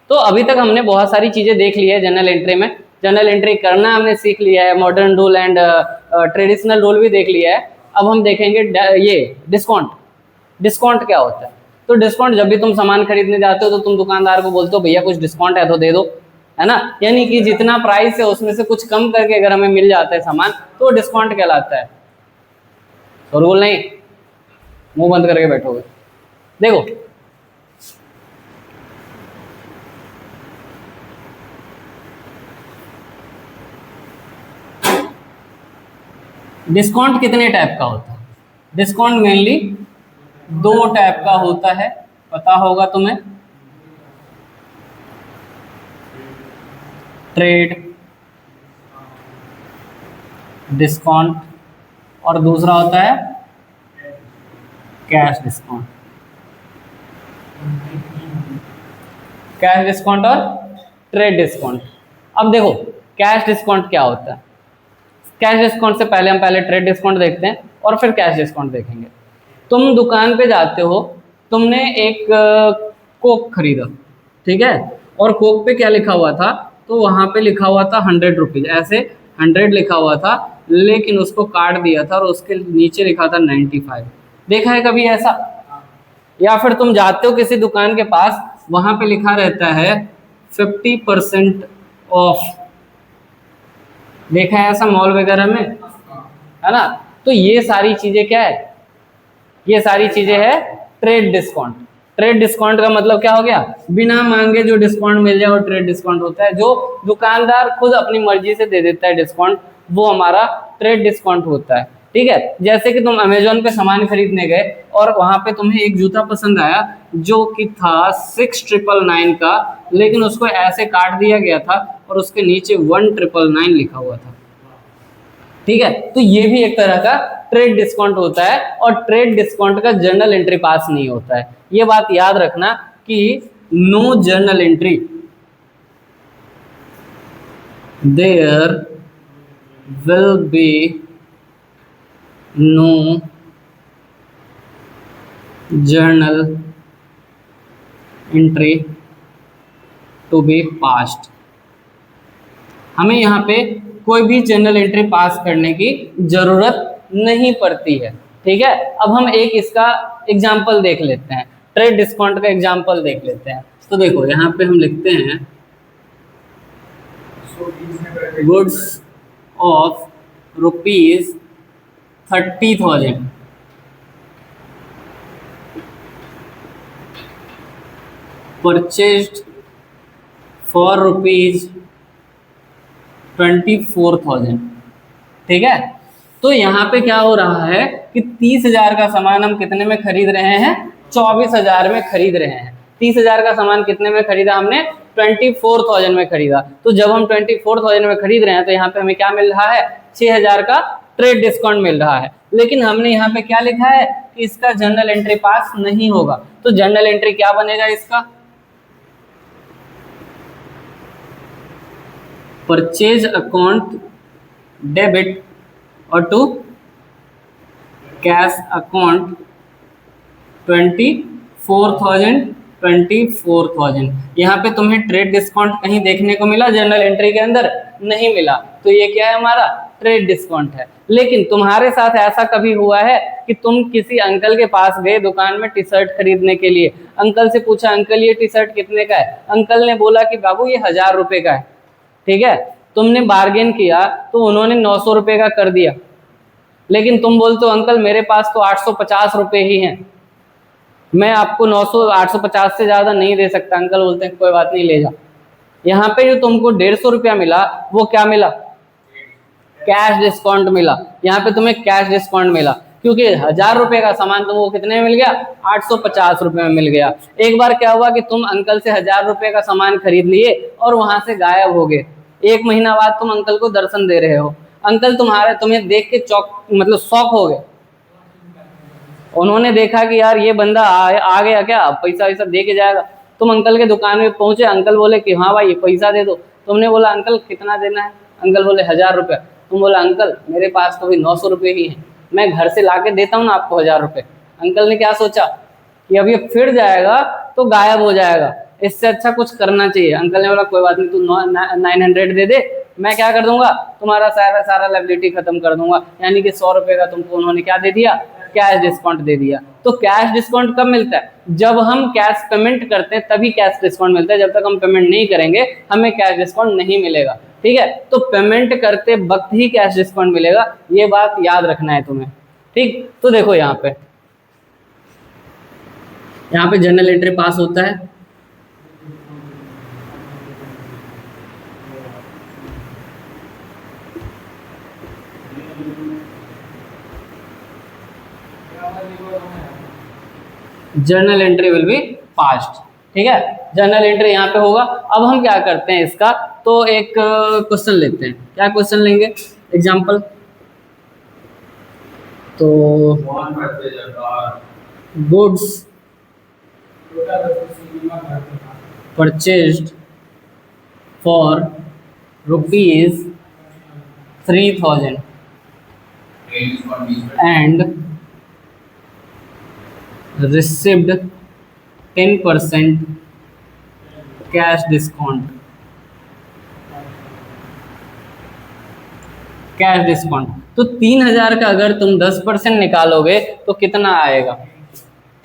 तो अभी तक हमने बहुत सारी चीजें देख ली है जनरल एंट्री में। जनरल एंट्री करना हमने सीख लिया है, modern rule and traditional rule भी देख लिया है। अब हम देखेंगे ये डिस्काउंट। डिस्काउंट क्या होता है? तो डिस्काउंट, जब भी तुम सामान खरीदने जाते हो तो तुम दुकानदार को बोलते हो भैया कुछ डिस्काउंट है तो दे दो, है ना। यानी कि जितना प्राइस है उसमें से कुछ कम करके अगर हमें मिल जाता है सामान तो डिस्काउंट कहलाता है। तो रूल नहीं, मुंह बंद करके बैठोगे। देखो डिस्काउंट कितने टाइप का होता है? डिस्काउंट मेनली 2 टाइप का होता है, पता होगा तुम्हें। ट्रेड डिस्काउंट और दूसरा होता है कैश डिस्काउंट। कैश डिस्काउंट और ट्रेड डिस्काउंट। अब देखो कैश डिस्काउंट क्या होता है। कैश डिस्काउंट से पहले हम ट्रेड डिस्काउंट देखते हैं और फिर कैश डिस्काउंट देखेंगे। तुम दुकान पे जाते हो, तुमने एक कोक खरीदा, ठीक है, और कोक पे क्या लिखा हुआ था? तो वहां पे लिखा हुआ था 100 रुपीज, ऐसे 100 लिखा हुआ था, लेकिन उसको काट दिया था और उसके नीचे लिखा था 95। देखा है कभी ऐसा? या फिर तुम जाते हो किसी दुकान के पास, वहां पे लिखा रहता है 50% ऑफ। देखा है ऐसा मॉल वगैरह में, है ना। तो ये सारी चीजें क्या है? ये सारी चीजें है ट्रेड डिस्काउंट। ट्रेड डिस्काउंट का मतलब क्या हो गया? बिना मांगे जो डिस्काउंट मिल जाए वो ट्रेड डिस्काउंट होता है। जो दुकानदार खुद अपनी मर्जी से दे देता है डिस्काउंट, वो हमारा ट्रेड डिस्काउंट होता है, ठीक है। जैसे कि तुम अमेजोन पे सामान खरीदने गए और वहां पे तुम्हें एक जूता पसंद आया जो कि था 6999 का, लेकिन उसको ऐसे काट दिया गया था और उसके नीचे 1999 लिखा हुआ था, ठीक है। तो ये भी एक तरह का ट्रेड डिस्काउंट होता है और ट्रेड डिस्काउंट का जर्नल एंट्री पास नहीं होता है। ये बात याद रखना कि no journal entry, there will be no journal entry to be passed. हमें यहाँ पे कोई भी जर्नल एंट्री पास करने की जरूरत नहीं पड़ती है, ठीक है। अब हम एक इसका एग्जाम्पल देख लेते हैं, ट्रेड डिस्काउंट का एग्जाम्पल देख लेते हैं। तो देखो यहाँ पे हम लिखते हैं गुड्स ऑफ ₹30,000 परचेज्ड फॉर ₹24,000, ठीक है। तो यहाँ पे क्या हो रहा है कि 30,000 का सामान हम कितने में खरीद रहे हैं? 24,000 में खरीद रहे हैं। 30,000 का सामान कितने में खरीदा हमने? 24,000 में खरीदा। तो जब हम 24,000 में खरीद रहे हैं तो यहाँ पे हमें क्या मिल रहा है? 6,000 का ट्रेड डिस्काउंट मिल रहा है। लेकिन हमने यहाँ पे क्या लिखा है कि इसका जर्नल एंट्री पास नहीं होगा। तो जर्नल एंट्री क्या बनेगा इसका? परचेज अकाउंट डेबिट और टू कैश अकाउंट 24,000। यहाँ पे तुम्हें ट्रेड डिस्काउंट कहीं देखने को मिला जर्नल एंट्री के अंदर? नहीं मिला। तो ये क्या है? हमारा ट्रेड डिस्काउंट है। लेकिन तुम्हारे साथ ऐसा कभी हुआ है कि तुम किसी अंकल के पास गए दुकान में टी शर्ट खरीदने के लिए, अंकल से पूछा अंकल ये टी शर्ट कितने का है? अंकल ने बोला कि बाबू ये 1000 रुपए का है, ठीक है। तुमने बार्गेन किया तो उन्होंने 900 रुपए का कर दिया, लेकिन तुम बोलते हो अंकल मेरे पास तो 850 रुपए ही हैं, मैं आपको 850 से ज्यादा नहीं दे सकता। अंकल बोलते हैं कोई बात नहीं ले जा। यहाँ पे जो तुमको 150 रुपया मिला वो क्या मिला? कैश डिस्काउंट मिला। यहाँ पे तुम्हें कैश डिस्काउंट मिला क्योंकि 1000 रुपए का सामान तुमको कितने में मिल गया? 850 रुपए में मिल गया। एक बार क्या हुआ कि तुम अंकल से 1000 रुपए का सामान खरीद लिए और वहां से गायब हो गए। 1 महीना बाद तुम अंकल को दर्शन दे रहे हो, अंकल तुम्हें देख के शॉक हो गए। उन्होंने देखा कि यार ये बंदा आ गया क्या, पैसा वैसा दे के जाएगा। तुम अंकल के दुकान में पहुंचे, अंकल बोले कि हाँ भाई ये पैसा दे दो। तुमने बोला अंकल कितना देना है? अंकल बोले 1000 रुपये। तुम बोला अंकल मेरे पास तो भी 900 रुपये ही है, मैं घर से ला के देता हूँ ना आपको 1000 रुपये। अंकल ने क्या सोचा कि अब ये फिर जाएगा तो गायब हो जाएगा, इससे अच्छा कुछ करना चाहिए। अंकल ने बोला कोई बात नहीं, तू 900 दे दे, मैं क्या कर दूंगा, तुम्हारा सारा लायबिलिटी खत्म कर दूंगा। यानी कि 100 रुपए का तुमको उन्होंने क्या दे दिया, कैश डिस्काउंट दे दिया। तो कैश डिस्काउंट कब मिलता है, जब हम कैश पेमेंट करते हैं तभी कैश डिस्काउंट मिलता है। जब तक हम पेमेंट नहीं करेंगे हमें कैश डिस्काउंट नहीं मिलेगा। ठीक है, तो पेमेंट करते वक्त ही कैश डिस्काउंट मिलेगा, ये बात याद रखना है तुम्हें। ठीक, तो देखो यहाँ पे जर्नल एंट्री पास होता है। Journal entry will be passed. ठीक है, जर्नल एंट्री यहाँ पे होगा। अब हम क्या करते हैं इसका, तो एक क्वेश्चन लेते हैं। क्या क्वेश्चन लेंगे, एग्जांपल, तो goods purchased for ₹3000 and received 10% cash discount. Cash discount तो 3000 का अगर तुम 10% निकालोगे तो कितना आएगा,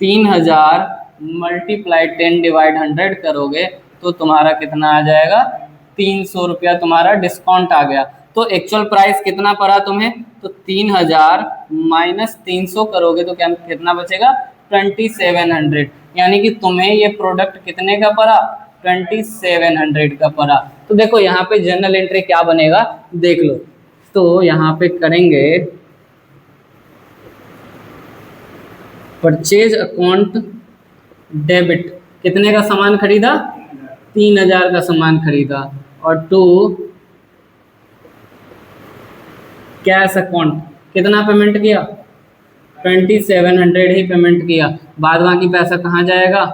3000 मल्टीप्लाई 10 डिवाइड 100 करोगे तो तुम्हारा कितना आ जाएगा, 300 रुपया तुम्हारा डिस्काउंट आ गया। तो एक्चुअल प्राइस कितना पड़ा तुम्हें, तो 3000 माइनस 300 करोगे तो क्या कितना बचेगा, 2700। यानी कि तुम्हें ये प्रोडक्ट कितने का पड़ा, 2700 का पड़ा। तो देखो यहाँ पे जर्नल एंट्री क्या बनेगा, देख लो। तो यहाँ पे करेंगे परचेज अकाउंट डेबिट, कितने का सामान खरीदा, 3000 का सामान खरीदा, और टू कैश अकाउंट कितना पेमेंट किया, 2700 ही पेमेंट किया। बाद बाकी पैसा कहाँ जाएगा,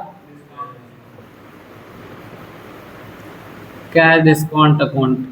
कैश डिस्काउंट अकाउंट।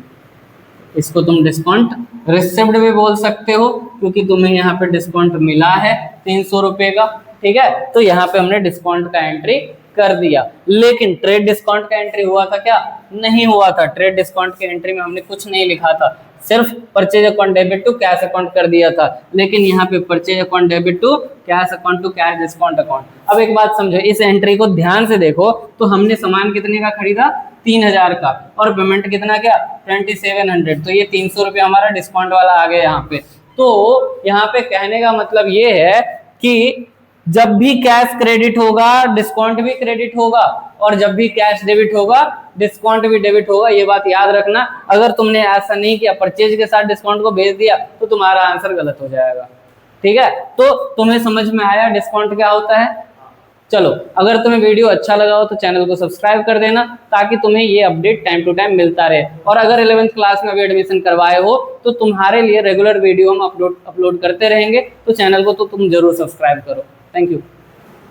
इसको तुम डिस्काउंट रिसिप्ट भी बोल सकते हो, क्योंकि तुम्हें यहाँ पे डिस्काउंट मिला है 300 रुपये का। ठीक है, तो यहाँ पे हमने डिस्काउंट का एंट्री कर दिया। लेकिन ट्रेड डिस्काउंट का एंट्री हुआ था क्या, नहीं हुआ था। ट्रेड डिस्काउंट के एंट्री में हमने कुछ नहीं लिखा था, सिर्फ purchase account debit to cash account कर दिया था। लेकिन यहाँ पे purchase account debit to cash account to cash discount account. अब एक बात समझो, इस एंट्री को ध्यान से देखो, तो हमने सामान कितने का खरीदा, 3000 का, और पेमेंट कितना क्या, 2700। तो ये 300 रुपये हमारा डिस्काउंट वाला आ गया यहाँ पे। तो यहाँ पे कहने का मतलब ये है कि जब भी कैश क्रेडिट होगा डिस्काउंट भी क्रेडिट होगा, और जब भी कैश डेबिट होगा डिस्काउंट भी डेबिट होगा। ये बात याद रखना। अगर तुमने ऐसा नहीं किया, परचेज के साथ डिस्काउंट को भेज दिया, तो तुम्हारा आंसर गलत हो जाएगा। ठीक है, तो तुम्हें समझ में आया डिस्काउंट क्या होता है। चलो, अगर तुम्हें वीडियो अच्छा लगा हो तो चैनल को सब्सक्राइब कर देना, ताकि तुम्हें ये अपडेट टाइम टू टाइम मिलता रहे। और अगर 11th क्लास में अभी एडमिशन करवाए हो तो तुम्हारे लिए रेगुलर वीडियो हम अपलोड करते रहेंगे, तो चैनल को तो तुम जरूर सब्सक्राइब करो। Thank you.